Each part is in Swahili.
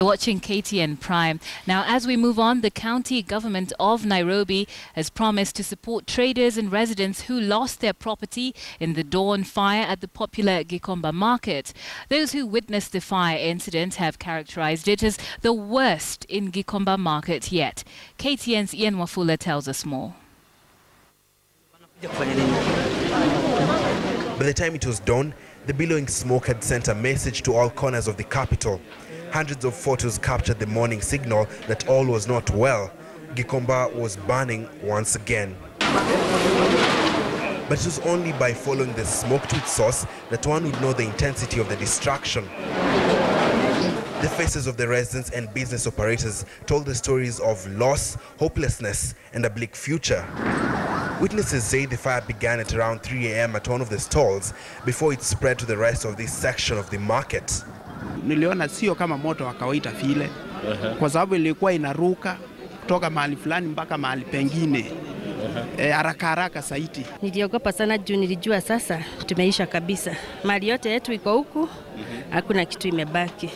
Watching KTN Prime. Now, as we move on, the County Government of Nairobi has promised to support traders and residents who lost their property in the dawn fire at the popular Gikomba Market. Those who witnessed the fire incident have characterized it as the worst in Gikomba Market yet. KTN's Ian Wafula tells us more. By the time it was dawn, the billowing smoke had sent a message to all corners of the capital. Hundreds of photos captured the morning signal that all was not well. Gikomba was burning once again. But it was only by following the smoke to its source that one would know the intensity of the destruction. The faces of the residents and business operators told the stories of loss, hopelessness, and a bleak future. Witnesses say the fire began at around 3 a.m. at one of the stalls before it spread to the rest of this section of the market. Niliona sio kama moto wa kawaida vile, kwa sababu ilikuwa inaruka kutoka mahali fulani mpaka mahali pengine haraka haraka zaidi. Niliogopa sana juu nilijua sasa tumeisha kabisa. Mali yote yetu iko huku, hakuna kitu imebaki.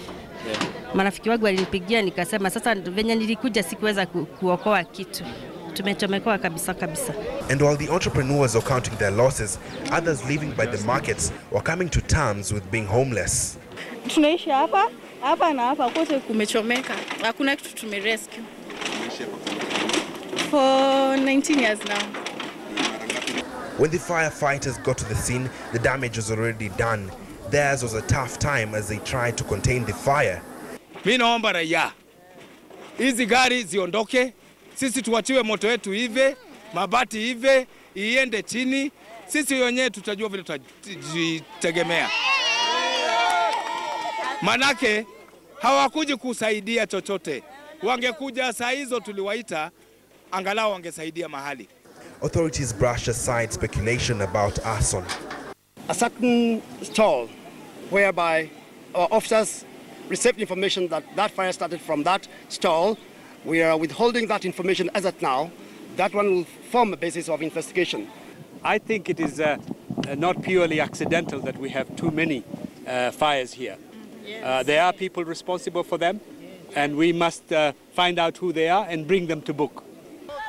Marafiki wangu walinipigia nikasema sasa venye nilikuja sikuweza kuokoa kitu. Tumechomekoa kabisa kabisa. And while the entrepreneurs are counting their losses, others living by the markets were coming to terms with being homeless. Tunaishi hapa na hapa kote kumechomeka. Hakuna kitu tumerescue. For 19 years now. When the firefighters got to the scene, the damage was already done. Theirs was a tough time as they tried to contain the fire. Mimi naomba raia, hizi gari ziondoke, sisi tuachiwe moto wetu hive, mabati hive, iende chini, sisi wenyewe tutajua vile tutajitegemea. Manake hawakuji kusaidia chochote. Wangekuja saa hizo tuliwaita, angalau wangesaidia mahali. Authorities brushed aside speculation about arson. A certain stall whereby our officers received information that that fire started from that stall. We are withholding that information as at now. That one will form a basis of investigation. I think it is not purely accidental that we have too many fires here. Yes. There are people responsible for them, and we must find out who they are and bring them to book.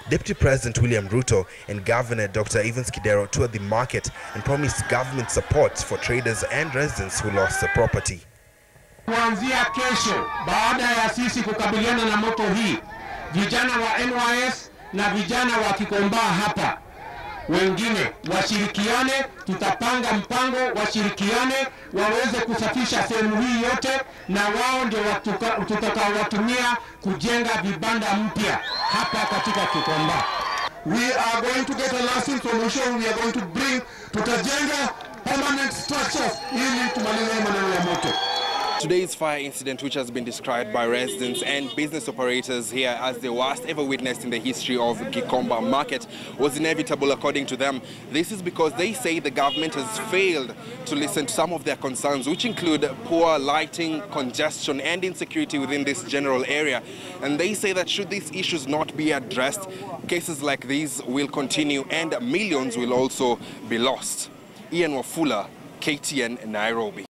Deputy President William Ruto and Governor Dr. Evans Kidero toured the market and promised government support for traders and residents who lost their property. Kuanzia kesho, baada ya sisi kukabiliana na moto hii, vijana wa NYS na vijana wa Gikomba hapa wengine washirikiane, tutapanga mpango washirikiane waweze kusafisha sehemu hii yote, na wao ndio tutakaowatumia kujenga vibanda mpya hapa katika Gikomba. We are going to get a lasting solution. We are going to bring, tutajenga permanent structures ili tumalize maneno ya moto. Today's fire incident, which has been described by residents and business operators here as the worst ever witnessed in the history of Gikomba Market, was inevitable according to them. This is because they say the government has failed to listen to some of their concerns, which include poor lighting, congestion and insecurity within this general area. And they say that should these issues not be addressed, cases like these will continue and millions will also be lost. Ian Wafula, KTN, Nairobi.